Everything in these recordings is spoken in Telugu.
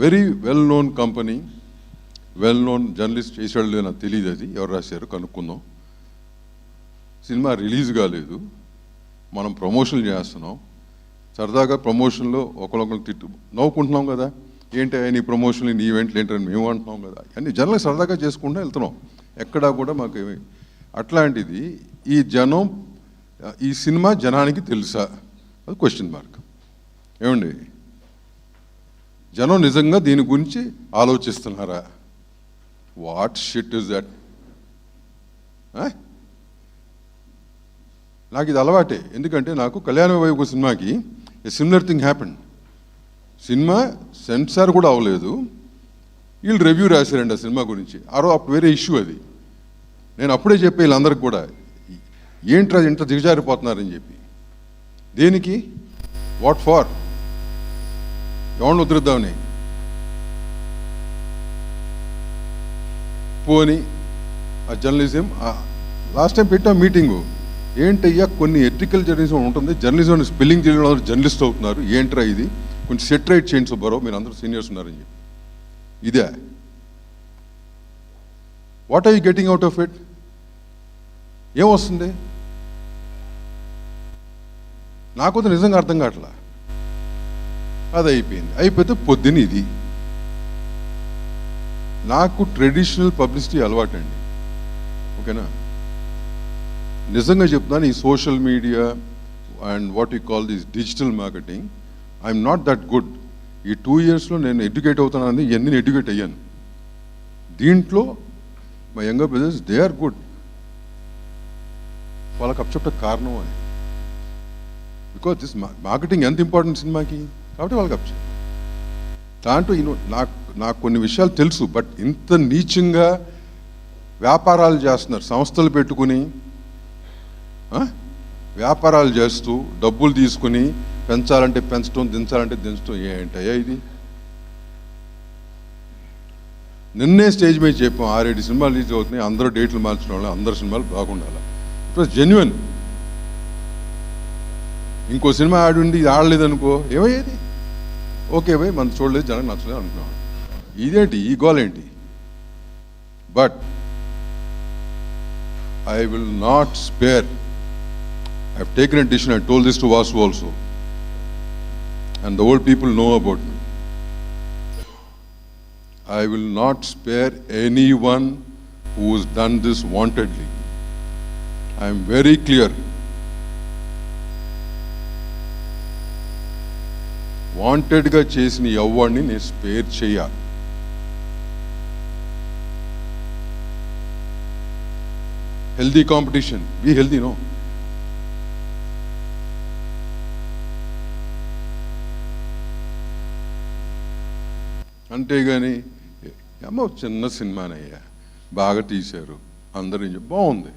Very well known company, well known journalist చేసాడు, నాకు తెలియదు అది ఎవరు రాశారు, కనుక్కుందాం. సినిమా రిలీజ్ కాలేదు, మనం ప్రమోషన్లు చేస్తున్నాం, సరదాగా ప్రమోషన్లో ఒకరొకరు నవ్వుకుంటున్నాం కదా, ఏంటి నీ ప్రమోషన్లు నీ ఈవెంట్లు ఏంటని మేము అంటున్నాం కదా, అన్ని జనాలు సరదాగా చేసుకుంటూ వెళ్తున్నాం, ఎక్కడా కూడా మాకు అట్లాంటిది ఈ జనం, ఈ సినిమా జనానికి తెలుసా, అది క్వశ్చన్ మార్క్. ఏమండి, జనం నిజంగా దీని గురించి ఆలోచిస్తున్నారా? What shit is that? నాకు ఇది అలవాటే, ఎందుకంటే నాకు కళ్యాణ వైభవ సినిమాకి similar thing happened. Cinema censor కూడా అవ్వలేదు, వీళ్ళు రివ్యూ రాశారండి ఆ సినిమా గురించి. అప్పుడు వేరే ఇష్యూ అది. నేను అప్పుడే చెప్పే వీళ్ళందరికీ కూడా, ఏంట్రా ఇంత దిగజారిపోతున్నారని చెప్పి. దేనికి? What for? ఎవరిని ఉద్ధరిద్దామని? పోని ఆ జర్నలిజం లాస్ట్ టైం పెట్టాం మీటింగు, ఏంటయ్యా కొన్ని ఎథికల్ జర్నలిజం ఉంటుంది, జర్నలిజం స్పెల్లింగ్ చేయడం జర్నలిస్ట్ అవుతున్నారు, ఏంట్రా ఇది, కొంచెం సెటరేట్ చేయండి సుబ్బారావు, మీరు అందరూ సీనియర్స్ ఉన్నారని చెప్పి. ఇదే what are you getting out of it? ఏమొస్తుంది? నాకు నిజంగా అర్థం కావట్లా. అది అయిపోయింది. అయిపోతే పొద్దున్న ఇది. నాకు ట్రెడిషనల్ పబ్లిసిటీ అలవాటండి, ఓకేనా? నిజంగా చెప్తున్నాను, ఈ social media and what you call this digital marketing, I'm not that good. ఈ 2 yearsలో నేను ఎడ్యుకేట్ అవుతున్నానని ఇవన్నీ ఎడ్యుకేట్ అయ్యాను. దీంట్లో మా younger brothers they are good. వాళ్ళకి అప్చెప్ట కారణం అది, బికాజ్ దిస్ మార్కెటింగ్ ఎంత ఇంపార్టెంట్ సినిమాకి, కాబట్టి వాళ్ళకి అప్చెప్. దాంట్లో నాకు కొన్ని విషయాలు తెలుసు, బట్ ఇంత నీచంగా వ్యాపారాలు చేస్తున్నారు, సంస్థలు పెట్టుకుని వ్యాపారాలు చేస్తూ డబ్బులు తీసుకుని పెంచాలంటే పెంచడం, దించాలంటే దించడం. ఏంటయ్యా ఇది? నిన్నే స్టేజ్ మీద చెప్పాం, 6-7 సినిమాలు రిలీజ్ అవుతున్నాయి, అందరూ డేట్లు మార్చడం వల్ల అందరు సినిమాలు బాగుండాలి. It was genuine. ఇంకో సినిమా ఆడుండి ఇది ఆడలేదనుకో, ఏమయ్యేది? ఓకే భయ్, మనం చూడలేదు, జనం నచ్చలేదు అనుకున్నాం. ఇదేంటి ఈ గోల్ ఏంటి? But I will not spare. I have taken a decision. I told this to Vasu also, and the old people know about me. I will not spare anyone who has done this wantedly. I am very clear. Wanted ga chesini evvarni ne spare cheya. Healthy competition. Be healthy, no? అంతేగాని ఏమో చిన్న సినిమానయ్యా, బాగా తీశారు, అందరూ బాగుంది,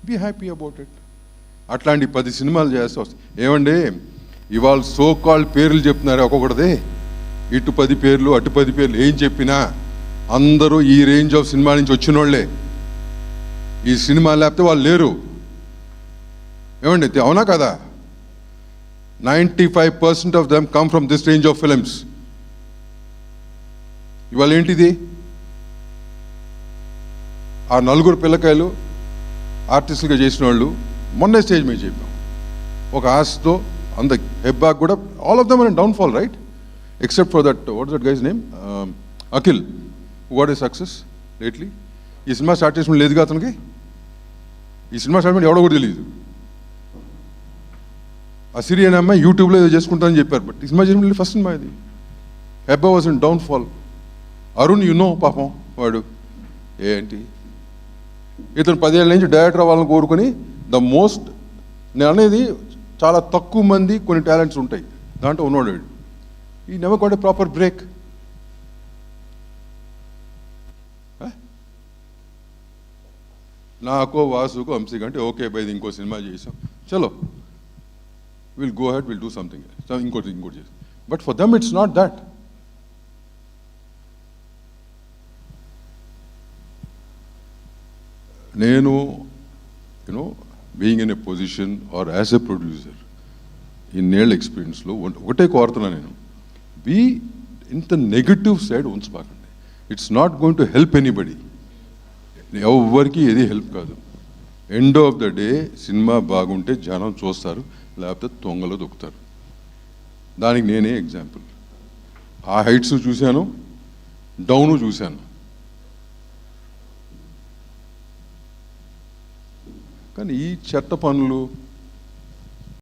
బీ హ్యాపీ అబౌట్ ఇట్. అట్లాంటి 10 సినిమాలు చేస్తే వస్తాయి. ఏమండి, ఇవాళ సో కాల్డ్ పేర్లు చెప్తున్నారు ఒక్కొక్కటిదే, ఇటు 10 పేర్లు అటు 10 పేర్లు, ఏం చెప్పినా అందరూ ఈ రేంజ్ ఆఫ్ సినిమా నుంచి వచ్చిన వాళ్ళే. ఈ సినిమా లేకపోతే వాళ్ళు లేరు. ఏమండి, అవునా కదా? 95% of them come from this range of films. ఇవాళ ఏంటిది? ఆ 4 పిల్లకాయలు ఆర్టిస్టులుగా చేసిన వాళ్ళు మొన్నే స్టేజ్ మీద చెప్పాం, ఒక ఆశతో అంత హెబ్బాక్ కూడా all of them are downfall, right? Except for that, what is that guy's name, Akhil, who got a success lately. ఈ సినిమా స్టార్ట్ చేసిన లేదుగా అతనికి. ఈ సినిమా స్టార్ట్ ఎవడో కూడా తెలియదు. ఆ సిరి అనే అమ్మాయి యూట్యూబ్లో ఏదో చేసుకుంటానని చెప్పారు, బట్ ఈ సినిమా చేసిన ఫస్ట్ సినిమా ఇది. Hebah was in downfall. Arun నో పాపం, వాడు ఏంటి, ఇతను 10 ఏళ్ళ నుంచి డైరెక్టర్ అవ్వాలని కోరుకుని ద మోస్ట్, నేను అనేది చాలా తక్కువ మంది కొన్ని టాలెంట్స్ ఉంటాయి, దాంట్లో ఉన్నాడు. ఈ never got a proper break. నాకో వాసుకో వంశీకి అంటే ఓకే బై, ఇంకో సినిమా చేసాం, చలో will go head, will do something, ఇంకోటి చేసాం. But for them it's not that. నేను being in a position or as a producer, ఇన్నేళ్ళ ఎక్స్పీరియన్స్లో ఒకటే కోరుతున్నా నేను, బీ ఇంత నెగటివ్ సైడ్ ఉంచబాకండి. It's not going to help anybody. ఎవరికి ఏది హెల్ప్ కాదు. End of the day cinema బాగుంటే జనం చూస్తారు, లేకపోతే తొంగలో దొక్కుతారు. దానికి నేనే ఎగ్జాంపుల్. ఆ హైట్స్ చూశాను, డౌను చూశాను. కానీ ఈ చెత్త పనులు